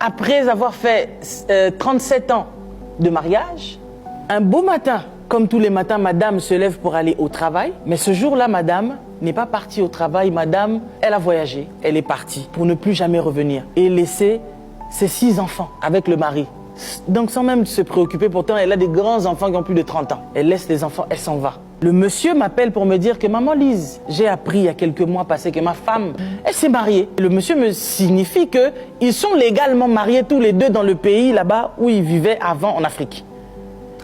après avoir fait 37 ans de mariage, un beau matin, comme tous les matins, madame se lève pour aller au travail. Mais ce jour-là, madame n'est pas partie au travail. Madame, elle a voyagé. Elle est partie pour ne plus jamais revenir et laisser ses 6 enfants avec le mari. Donc sans même se préoccuper, pourtant elle a des grands enfants qui ont plus de 30 ans. Elle laisse les enfants, elle s'en va. Le monsieur m'appelle pour me dire que maman Lise, j'ai appris il y a quelques mois passés que ma femme, elle s'est mariée. Le monsieur me signifie qu'ils sont légalement mariés tous les deux dans le pays là-bas où ils vivaient avant en Afrique.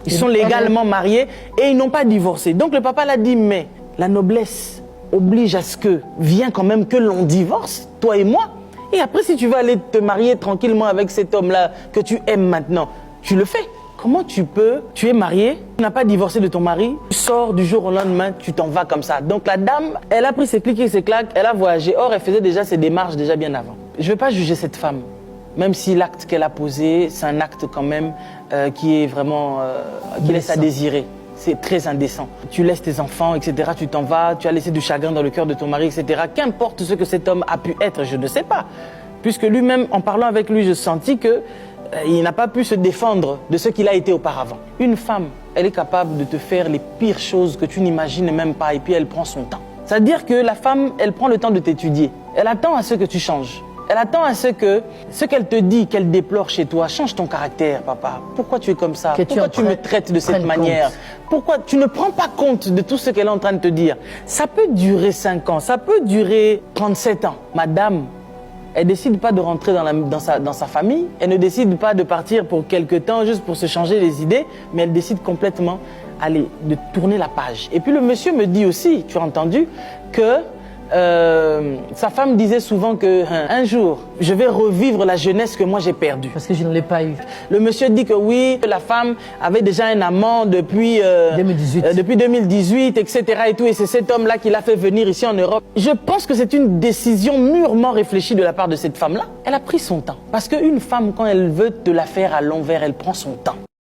Ils sont légalement mariés et ils n'ont pas divorcé. Donc le papa l'a dit, mais la noblesse oblige à ce que, viens quand même que l'on divorce, toi et moi. Et après, si tu veux aller te marier tranquillement avec cet homme-là que tu aimes maintenant, tu le fais. Comment tu peux, tu es marié, tu n'as pas divorcé de ton mari, tu sors du jour au lendemain, tu t'en vas comme ça. Donc la dame, elle a pris ses clics et ses claques, elle a voyagé. Or, elle faisait déjà ses démarches déjà bien avant. Je ne vais pas juger cette femme, même si l'acte qu'elle a posé, c'est un acte quand même qui est vraiment, qui laisse à désirer. C'est très indécent. Tu laisses tes enfants, etc., tu t'en vas, tu as laissé du chagrin dans le cœur de ton mari, etc. Qu'importe ce que cet homme a pu être, je ne sais pas. Puisque lui-même, en parlant avec lui, je sentis que il n'a pas pu se défendre de ce qu'il a été auparavant. Une femme, elle est capable de te faire les pires choses que tu n'imagines même pas et puis elle prend son temps. C'est-à-dire que la femme, elle prend le temps de t'étudier. Elle attend à ce que tu changes. Elle attend à ce qu'elle te dit, qu'elle déplore chez toi. Change ton caractère, papa. Pourquoi tu es comme ça? Pourquoi tu me traites de cette manière? Pourquoi tu ne prends pas compte de tout ce qu'elle est en train de te dire? Ça peut durer 5 ans, ça peut durer 37 ans. Madame, elle ne décide pas de rentrer dans sa famille. Elle ne décide pas de partir pour quelque temps juste pour se changer les idées. Mais elle décide complètement, allez, de tourner la page. Et puis le monsieur me dit aussi, tu as entendu, que sa femme disait souvent qu'un jour, je vais revivre la jeunesse que moi j'ai perdue. Parce que je ne l'ai pas eu. Le monsieur dit que oui, la femme avait déjà un amant depuis 2018, etc. Et tout, et c'est cet homme-là qui l'a fait venir ici en Europe. Je pense que c'est une décision mûrement réfléchie de la part de cette femme-là. Elle a pris son temps. Parce qu'une femme, quand elle veut te la faire à l'envers, elle prend son temps.